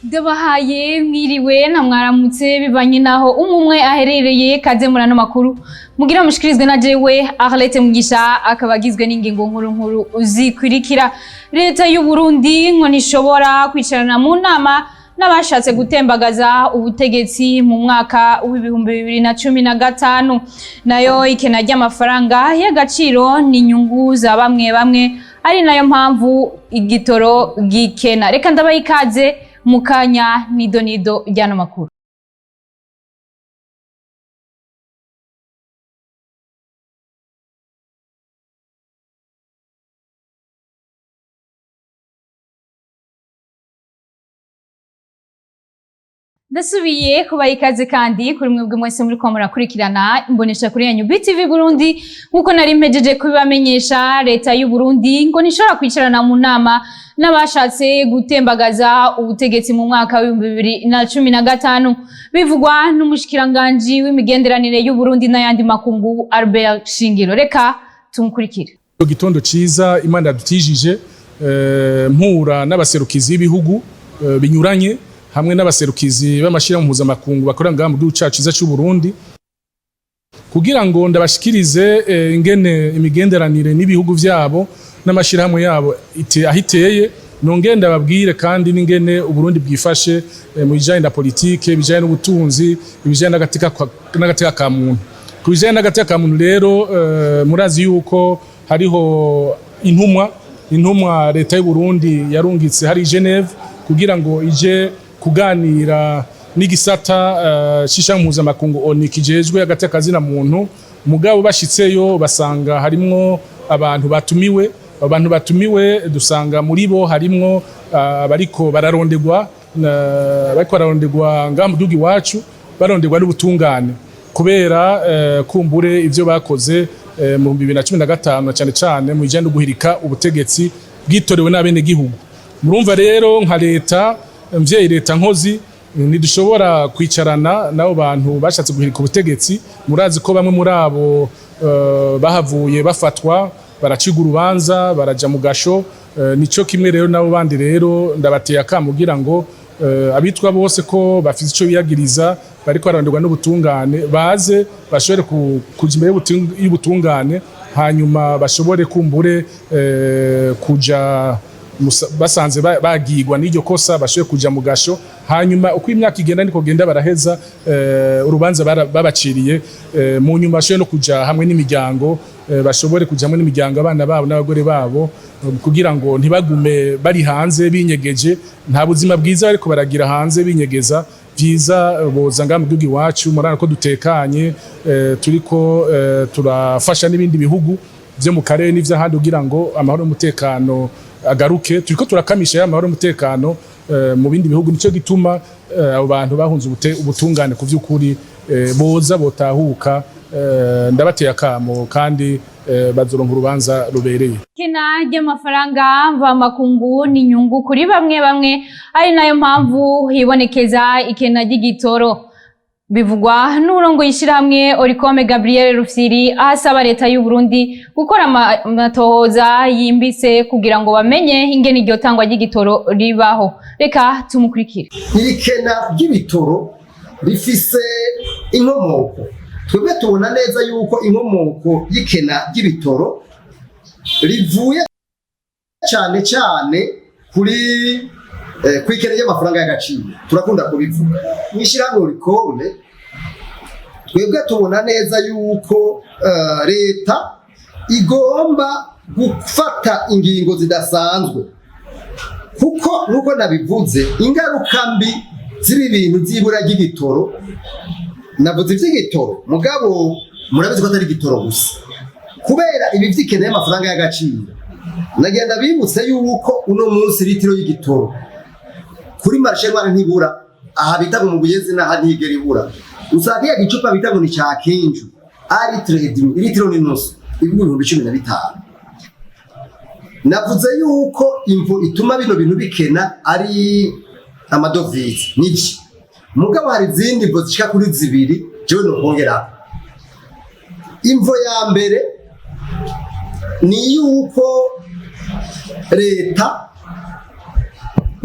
Ndabahaye mwiriwe na mwaramutse bivanye naho umwe aherereye kaze murano makuru mugira mushikirizwe na jewe Arlette Mugisha akabagizwe n'ingingo nkuru uzikurikira. Leta y'u Burundi ngo nishobora kwicarana mu nama n'abashatse gutembagaza ubutegetsi mu mwaka w'2015 nayo ikena ry'amafaranga y'agaciro n'inyungu za bamwe ari nayo mpamvu igitoro gikena. Reka ndabaye ikaze mukanya nido ryano makuru. Ndasubiye kubaha ikaze kandi kuri mwebwe mwese muri ko murakurikirana imbonesha kuri yanyu BTV Burundi nkuko nari mpejeje kubibamenyesha. Leta y'u Burundi ngo nishobora kwicarana mu nama n'abashatse gutembagaza ubutegetsi mu mwaka w'2015 bivugwa n'umushikiranganje w'imigenderanire y'u Burundi n'ayandi makungu Albert Shingiro. Reka tumukurikire. Gitondo ciza Imana dutijije mpura n'abaserukizi b'ibihugu binyuranye hamwe n'abaserukizi b'amashira mpuzamakungu bakorera ngaha mu gihugu cacu cy'u Burundi kugira ngo ndabashikirize ingene imigenderanire n'ibihugu vyabo n'amashira hamwe yabo ahiteye nongenda babwire kandi n'ingene Uburundi bwifashe mu bijanye na politike bijanye n'ubutunzi bijanye n'agateka ka muntu. Ku bijanye n'agateka ka muntu rero murazi yuko hariho intumwa leta y'u Burundi yarungitse hari Geneve kugira ngo ije kuganira n'igisata cisha mpuzamakungu ONU kijejwe agateka kazina muntu. Mugabo bashitseyo basanga harimwo abantu batumiwe dusanga muri bo harimwo bariko bararondegwa ngaha mu gihugu iwacu barondegwa n'ubutungane kubera kumbure ivyo bakoze mu 2015 cyane cyane mu bijanye no guhirika ubutegetsi bwitorewe n'abene gihugu. Murumva rero nka leta mvyeyi leta nkozi ntidushobora kwicarana nabo bantu bashatse guhirika ubutegetsi. Murazi ko bamwe muri abo bahavuye bafatwa baraciga urubanza baraja mu gasho. Nico kimwe rero nabo bandi rero ndabateye akamugira ngo abitwa bose ko bafite ico biyagiriza bariko baronderwa n'ubutungane baze bashobore kuja imbere y'ubutungane hanyuma bashobore kumbure kuja basanze bagirwa n'iryo kosa bashobore kuja mu gasho hanyuma uko imyaka igenda niko genda baraheza urubanza babaciriye mu nyuma bashobore no kuja hamwe n'imiryango bashobore kuja hamwe n'imiryango abana babo n'abagore babo kugira ngo ntibagume bari hanze binyegeje. Nta buzima bwiza ariko baragira hanze binyegeza byiza boza ngaha mu gihugu iwacu murana ko dutekanye turiko turafasha n'ibindi bihugu byo mu karere n'ivy'ahandi kugira ngo amahoro n'umutekano agaruke. Turiko turakamisha amahoro n'umutekano mu bindi bihugu. Nico gituma abo bantu bahunze ubutungane ku vy'ukuri boza botahuka ndabateye akamo kandi bazoronka urubanza rubereye. Kena ry'amafaranga mva makungu n'inyungu kuri bamwe ari nayo mpamvu hibonekeza ikena ry'igitoro bivugwa n'urongo yishirahamwe Oricome Gabriel Rufyiri ahasaba leta y'u Burundi gukora amatohoza yimbitse kugira ngo bamenye ingene iryo tangwa ry'igitoro ribaho. Reka tumukurikire. Ikena ry'ibitoro rifise inkomoko. Twebwe tubona neza yuko inkomoko y'ikena ry'ibitoro rivuye cyane kuri kwikena y'amafaranga y'agaciro. Turakunda kubivuga mwishirahamwe Oricome. Twebwe tubona neza yuko leta igomba gufata ingingo zidasanzwe kuko nuko nabivuze ingaruka mbi z'ibi bintu by'ibura ry'igitoro. Navuze ivy'igitoro mugabo murabizi ko atari igitoro gusa kubera ibi vy'ikena y'amafaranga y'agaciro. Nagenda bibutse yuko uno munsi litiro y'igitoro kuri marché mwana ntibura aha bita mu Buyezi na ntigera ibura. Usanga ya gicupa bita ngo ni ca kinju litiro n'inusu ibihumbi 15. Navuze yuko imvo ituma bino bintu bikena ari amadovize niki mugabo hari izindi mvo zishika kuri zibiri jewe no kongera. Imvo ya mbere ni yuko leta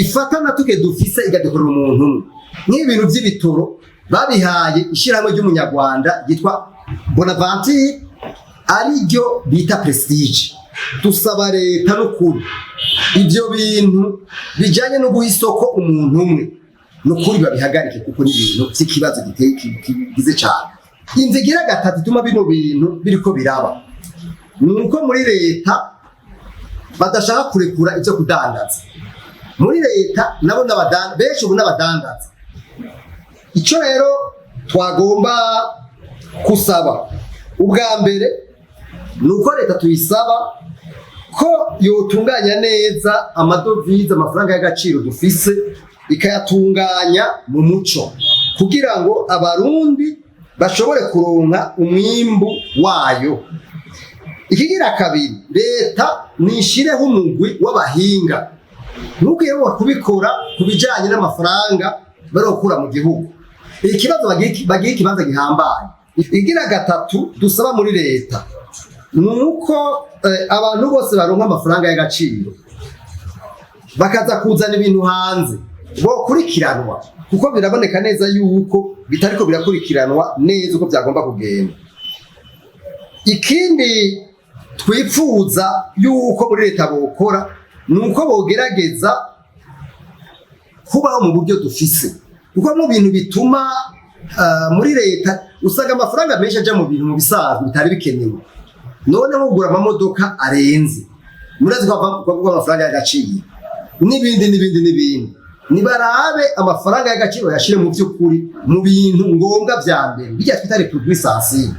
ifata na tuke dufise igadekorera umuntu umwe nk'ibintu by'ibitoro babihaye ishyirahamwe ry'umunyarwanda yitwa Bonaventure ari ryo bita Prestige. Dusaba leta n'ukuri ibyo bintu bijyanye no guha isoko umuntu umwe n'ukuri babihagarike kuko ni ibintu by'ikibazo gize cyane. Inzigira gatatu ituma bino bintu biriko biraba nuko muri leta badashaka kurekura ibyo kudandaza. Muri leta nabo benshi ubu n'abadandaza. Icyo rero twagomba kusaba ubwa mbere nuko leta tuyisaba ko yotunganya neza amadovize amafaranga y'agaciro dufise ikayatunganya mu muco kugira ngo abarundi bashobore kuronka umwimbu wayo. Ikigira kabiri leta nishireho umugwi w'abahinga nuko yewe kubikora kubijanye n'amafaranga barokura mu gihugu. Ikibazo bagiye ikibanza gihambaye. Ikigira gatatu dusaba muri leta nuko abantu bose baronka amafaranga y'agaciro bakaza kuzana ibintu hanze bokurikiranwa kuko biraboneka neza yuko bitariko birakurikiranwa neza uko byagomba kugenda. Ikindi twipfuza yuko muri leta bokora nuko bogerageza kubaho mu buryo dufise kuko mu bintu bituma muri leta usanga amafaranga menshi aja mu bintu mu bisanzwe bitari bikenewe. Noneho kugura amamodoka arenze murazi ko amafaranga y'agaciro n'ibindi nibarabe amafaranga y'agaciro yashire mu by'ukuri mu bintu ngombwa vya mbere bijya twita republisansi.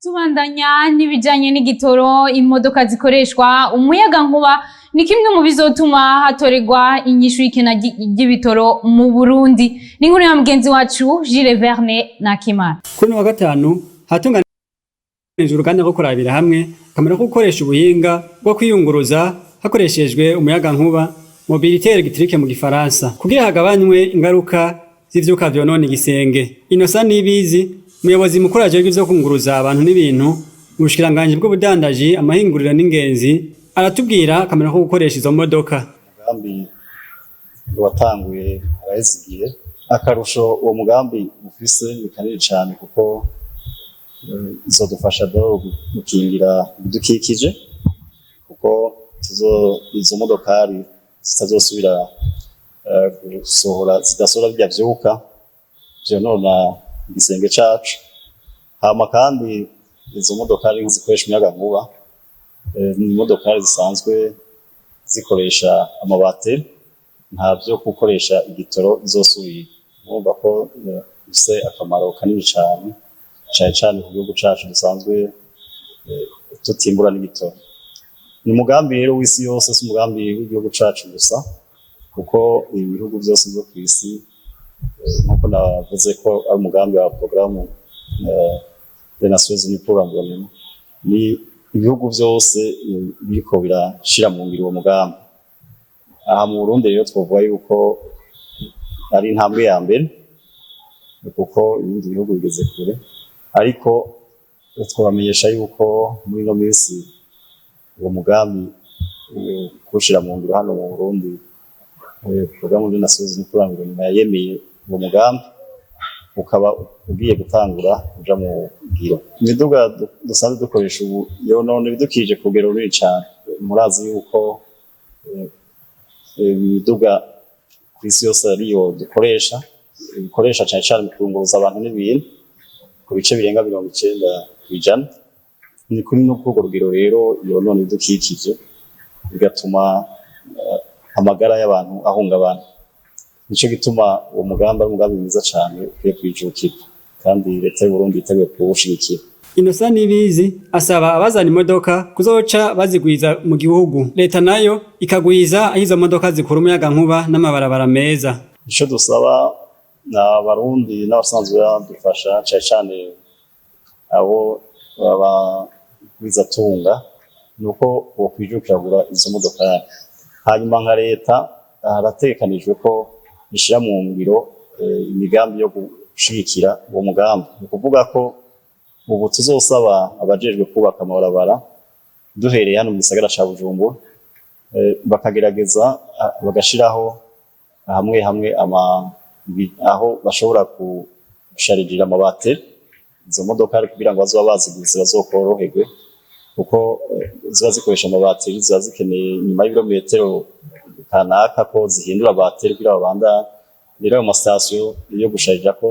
Tubandanya n'ibijanye n'igitoro imodoka zikoreshwa umuyaga nkuba ni kimwe mu bizotuma hatorerwa inyishu y'ikena ry'ibitoro mu Burundi. Ni nkuru ya mugenzi wacu Jules Verne na Kimana. Kuri wa gatanu hatunganijwe uruganda rwo kurabira hamwe kamera ko gukoresha ubuhinga bwo kwiyunguruza hakoreshejwe umuyaga nkuba mobilité électrique mu gifaransa kugira hagabanywe ingaruka z'ivyuka vyonona igisenge. Innocent Nibizi umuyobozi mukuru ajejwe ivyo kunguruza abantu n'ibintu mu bushikiranganje bw'ubudandaji amahinguriro n'ingenzi aratubwira akamera ko gukoresha izo modoka. Umugambi watanguye arazigiye akarusho uwo mugambi ufise bikanire cyane kuko izodufasha gukingira ibidukikije kuko izo modokari zitazosubira gusohora zidasohora bijya vyuka vyonona igisenge cacu. Hama kandi izo modokari zikoresha umuyaga nkuba ni modokari zisanzwe zikoresha amabateri nta byo gukoresha igitoro izosubira. Urumva ko bise akamaro kanini cyane cyane ku gihugu cacu dusanzwe tutimbura n'igitoro. Ni umugambi rero w'isi yose si umugambi w'igihugu cacu gusa kuko ibihugu byose byo ku isi nkuko navuze ko ari umugambi wa programme des Nations Unies pour l'environnement ni ibihugu byose biriko birashira mu ngiro uwo mugambi. Aha mu Burundi rero twovuga yuko ari intambwe ya mbere kuko ibindi bihugu bigeze kure ariko twabamenyesha yuko muri no minsi uwo mugambi kushira mu ngiro hano mu Burundi programme des Nations Unies pour l'environnement yemeye uwo mugambi ukaba ugiye gutangura kuja mu ngiro. Imiduga dusanzwe dukoresha ubu yonone bidukije kugera runini cyane. Murazi yuko imiduga ku isi yose ariyo dukoresha cyane mu kunguruza abantu n'ibintu ku bice birenga 90%. Ni kuri no kugo rugero rero yonone bidukikije bigatuma amagara y'abantu ahungabana. Nico gituma uwo mugambi ari umugambi mwiza cyane ukwiye kwijukira kandi leta y'u Burundi iteguye kuwushigikira. Innocent Nibizi asaba abazana imodoka kuzoca bazigwiza mu gihugu leta nayo ikagwiza ahizo modoka zikora umuyaga nkuba n'amabarabara meza. Ico dusaba n'abarundi n'abasanzwe badufasha cyane abo baba bizatunga nuko bo kwijukira gura izo modoka. Hanyuma nka leta haratekanijwe ko ishira mu ngiro imigambi yo gushigikira uwo mugambi. Ni kuvuga ko ubu tuzosaba abajejwe kubaka amabarabara duhereye hano mu gisagara ca Bujumbura bakagerageza bagashiraho hamwe aho bashobora gusharijira amabateri izo modoka kugira ngo bazoba baziguze bazokoroherwe kuko ziba zikoresha amabateri ziba zikeneye nyuma y'ibirometero kanaka ko zihindura bateri kugira babanda rero mu station yo gusharija ko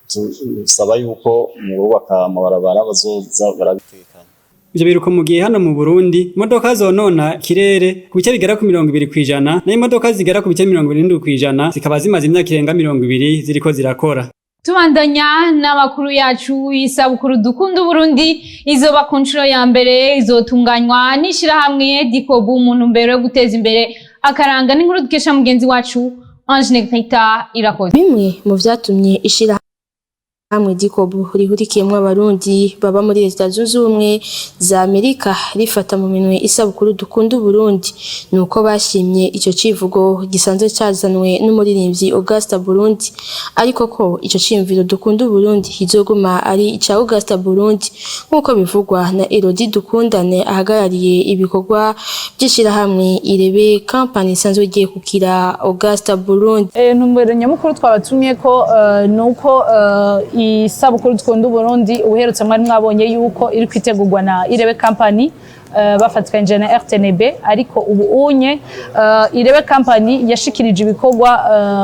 tusaba yuko mu bubaka amabarabara bazoza barabitekana. Ivyo biruko mu gihe hano mu Burundi imodoka zonona kirere ku bice bigera ku 20% na imodoka zigera ku bice 70% zikaba zimaze imyaka irenga 20 ziriko zirakora. Tubandanya n'amakuru yacu isabukuru dukunda Burundi izoba ku nshuro ya mbere izotunganywa n'ishirahamwe Dikobu umuntu mbere yo guteza imbere akaranga n'inkuru dukesha mugenzi wacu Ange Nekita irakoze. Bimwe mu vyatumye ishirahamwe Dikobu rihurikiyemwo abarundi baba muri Leta Zunze Ubumwe za Amerika rifata mu minwe isabukuru dukunda Burundi nuko bashimye ico civugo gisanzwe cazanwe n'umuririmbyi Augusta Burundi ariko ko ico cimviro dukunda Burundi hizoguma ari ica Augusta Burundi nkuko bivugwa na Elodie Dukundane ahagarariye ibikorwa by'ishirahamwe Irebe company isanzwe igiye kukira Augusta Burundi. Ntumbero nyamukuru twabatumye ko nuko isabukuru dukunda Burundi uherutse mwari mwabonye yuko iri kwitegurwa na Irebe company bafatikanye na RTNB ariko ubu unye Irebe company yashikirije ibikorwa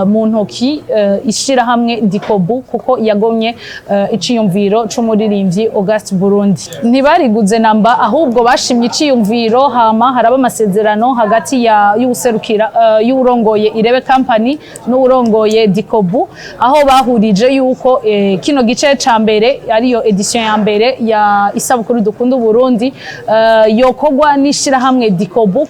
mu ntoki ishira hamwe Dikobu kuko yagomye iciyumviro c'umuririmbyi Augusta Burundi ntibariguze namba ahubwo bashimye iciyumviro hama haraba amasezerano hagati ya y'userukira y'urongoye Irebe company n'urongoye Dikobu aho bahurije yuko kino gice ca mbere ariyo edition ya mbere ya isabukuru dukunda Burundi yokogwa n'ishirahamwe Dikobu.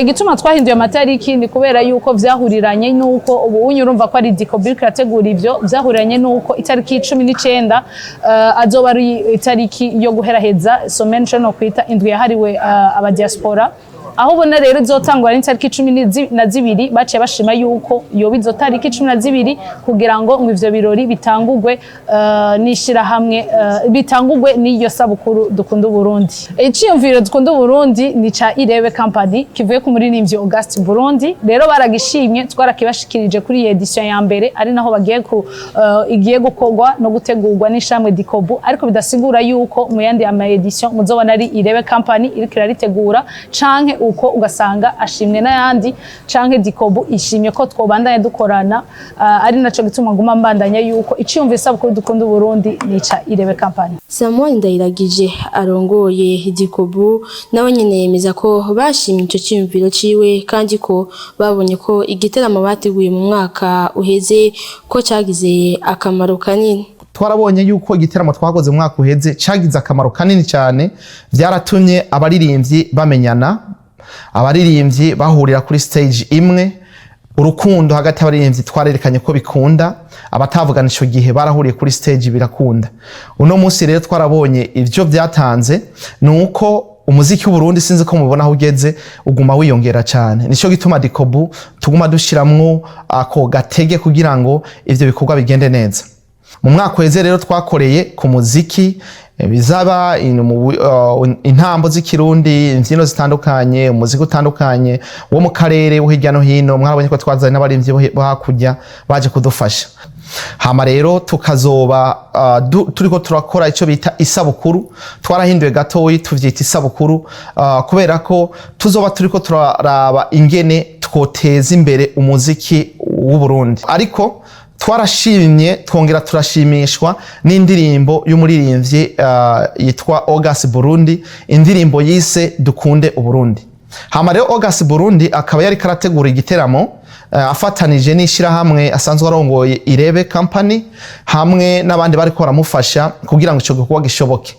Gituma twahinduye amatariki ni kubera yuko vyahuriranye nuko ubu unyurumva ko ari Dikobu irategura ivyo vyahuriranye nuko itariki 19 azoba ari itariki yo guheraheza somensho no kwita indwi yahariwe aba diaspora aho ubona rero izotangwa n'itariki 12 baciye bashima yuko yo bizotariki 12 kugira ngo ivyo birori bitangurwe nishira hamwe bitangurwe n'iyo sabukuru dukunda Burundi. Iciyumviro dukunda Burundi ni ca Irebe company kivuye ku muririmbyi Augusta Burundi rero baragishimye twarakibashikirije kuri edition ya mbere ari naho bagiye igiye gukogwa no gutegurwa n'ishamwe Dikobu ariko bidasigura yuko mu yandi ama edition muzobona ari Irebe company iri kiraritegura canke uko ugasanga ashimwe n'ayandi canke Dikobu ishimye ko twobandanye dukorana ari naco gituma nguma mbandanya yuko iciyumviro isabukuru dukunda Burundi nica Irebe company. Samuel Ndayiragije arongoye Dikobu nawe nyene yemeza ko bashimye ico ciyumviro ciwe kandi ko babonye ko igiteramo bateguye mu mwaka uheze ko cagize akamaro kanini. Twarabonye yuko igiteramo twakoze mu mwaka uheze cagize akamaro kanini cyane byaratumye abaririmbyi bamenyana abaririmbyi bahurira kuri stage imwe urukundo hagati y'abaririmbyi twarerekanye ko bikunda abatavugana ico gihe barahuriye kuri stage birakunda uno munsi rero twarabonye ivyo byatanze nuko umuziki w'Uburundi sinzi ko mubona aho ugeze uguma wiyongera cyane nico gituma Dikobu tuguma dushiramwo ako gatege kugira ngo ivyo bikorwa bigende neza. Mu mwaka weze rero twakoreye ku muziki bizaba intambo z'ikirundi imbyino zitandukanye umuziki utandukanye wo mu karere wo hirya no hino mwarabonye ko twazanye n'abarimvyi bo hakurya baje kudufasha. Hama rero tukazoba turiko turakora ico bita isabukuru twarahinduye gatoyi tuvyita isabukuru kubera ko tuzoba turiko turaraba ingene twoteza imbere umuziki w'u Burundi ariko twarashimye twongera turashimishwa n'indirimbo y'umuririmbyi yitwa Augusta Burundi indirimbo yise dukunde Uburundi. Hama rero Augusta Burundi akaba yari karategura igiteramo afatanije n'ishirahamwe asanzwe arongoye Irebe company hamwe n'abandi bari ko baramufasha kugira ngo ico gikorwa gishoboke.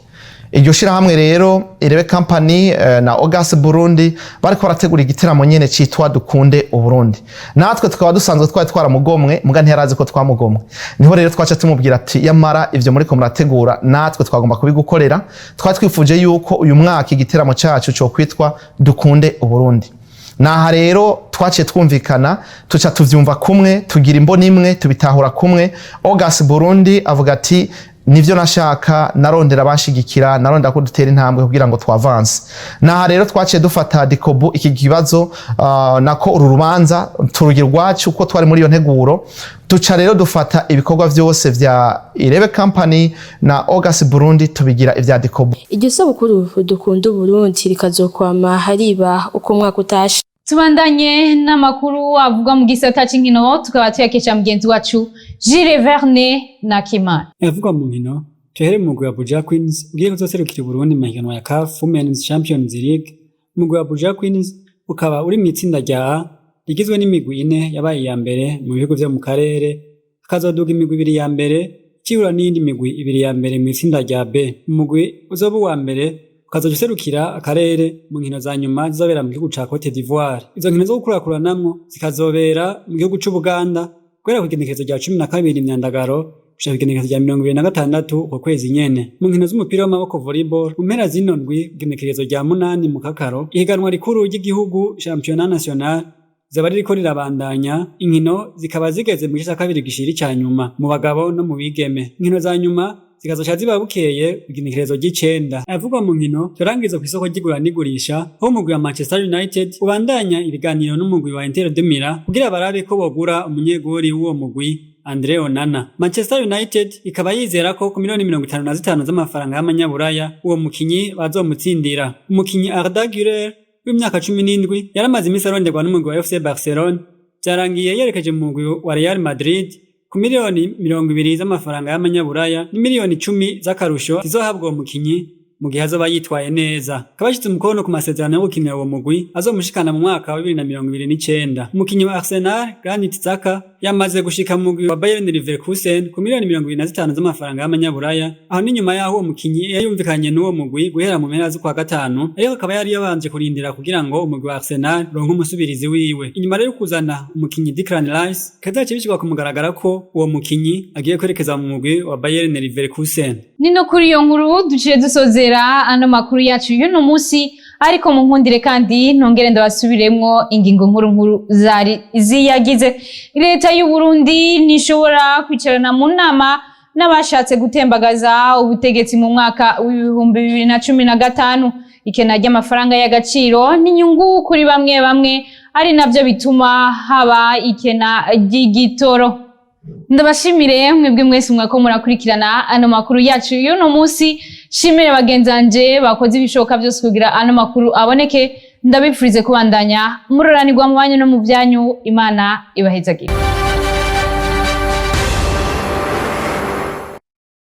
Iryo shirahamwe rero Irebe company na Augusta Burundi bariko barategura igiteramo nyene citwa dukunde Uburundi. Natwe tukaba dusanzwe twaramugomwe muga ntiyarazi ko twamugomwe. Niho rero twaca tumubwira ati yamara ivyo muri ko murategura natwe twagomba kubigukorera twatwifuje yuko uyu mwaka igiteramo cacu cyo kwitwa dukunde Uburundi. Naha rero twaciye twumvikana tuca tuvyumva kumwe tugira imboni imwe tubitahura kumwe. Ogas Burundi avuga ati nivyo nashaka narondera bashigikira narondera ko dutera intambwe kugira ngo twavanse. Naha rero twaciye dufata Dikobu iki kibazo nako uru rubanza turugira rwacu uko twari muri iyo nteguro duca rero dufata ibikorwa vyose vya Irebe Company na Ogas Burundi tubigira ivya Dikobu. Iryo sabukuru dukunda Burundi rikazokwama hariba uko mwaka utashe. Tubandanye n'amakuru avuga mu gisata c'inkino tukaba tuyakesha mugenzi wacu Jules Verne na Kimana. Avuga mu nkino tuhere mu mugwi wa Buja Queens ugiye kuzoserukira Burundi mu higanwa ya CAF Women's Champions League. Umugwi wa Buja Queens ukaba uri mu itsinda rya A rigizwe n'imigwi ine yabaye iya mbere mu bihugu vyo mu karere, hakazoduga imigwi ibiri ya mbere kihura n'indi migwi ibiri ya mbere mu itsinda rya B. Umugwi uzoba uwa mbere ukazoja userukira akarere mu nkino za nyuma zizobera mu gihugu ca Cote d'Ivoire. Izo nkino zo gukurakuranamwo zikazobera mu gihugu c'u Buganda guhera kw'igenekerezo rya 12 Myandagaro gushika kw'igenekerezo rya 26 uko kwezi nyene. Mu nkino z'umupira w'amaboko volleyball mu mpera zino ndwi kw'igenekerezo rya 8 mu Kakaro ihiganwa rikuru ry'igihugu Championnat National zaba ririko rirabandanya. Inkino zikaba zigeze mu gice cya kabiri gishiri ca nyuma mu bagabo no mu bigeme. Inkino za nyuma zikazoca ziba bukeye kw'igenekerezo ry'icenda. Avugwa mu nkino turangiza kw'isoko ry'igura n'igurisha aho umugwi wa Manchester United ubandanya ibiganiro n'umugwi wa Inter de Milan kugira barabe ko bogura umunyegori w'uwo mugwi Andre Onana. Manchester United ikaba yizera ko ku miliyoni 55 z'amafaranga y'amanyaburaya uwo mukinyi bazomutsindira. Umukinyi Arda Güler w'imyaka 17 yaramaze imisi aronderwa n'umugwi wa FC Barcelona, byarangiye yerekeje mu mugwi wa Real Madrid ku miliyoni 20 z'amafaranga y'amanyaburaya ni miliyoni 10 z'akarusho zizohabwa uwo mukinyi mu gihe azoba yitwaye neza. Kabashitse umukono ku masezerano yo gukinira uwo mugwi azomushikana mu mwaka wa 2029. Umukinyi wa Arsenal Granit Xhaka yamaze gushika mu mugwi wa Bayern Leverkusen ku miliyoni 25 z'amafaranga y'amanyaburaya, aho ni nyuma yaho uwo mukinyi yayumvikanye n'uwo mugwi guhera mu mpera z'ukwa gatanu, ariko akaba yari yabanje kurindira kugira ngo umugwi wa Arsenal ronke umusubirizi wiwe. Inyuma rero kuzana umukinyi Declan Rice kazaca bishikwa kumugaragara ko uwo mukinyi agiye kwerekeza mu mugwi wa Bayern Leverkusen. Nino kuri iyo nkuru duciye dusozera ano makuru yacu y'uno musi, ariko mu nkundire kandi ntongere ndabasubiremwo ingingo nkuru zari ziyagize. Leta y'u Burundi nishobora kwicarana mu nama n'abashatse gutembagaza ubutegetsi mu mwaka w'ibihumbi 2015. Ikena ry'amafaranga y'agaciro n'inyungu kuri bamwe ari navyo bituma haba ikena ry'igitoro. Ndabashimire mwebwe mwese mwako murakurikirana ano makuru yacu y'uno musi. Shimire bagenzanje bakoze ibishoboka byose kugira ano makuru aboneke. Ndabifurize kubandanya muroranirwa mu banyu no mu byanyu. Imana ibahezagire.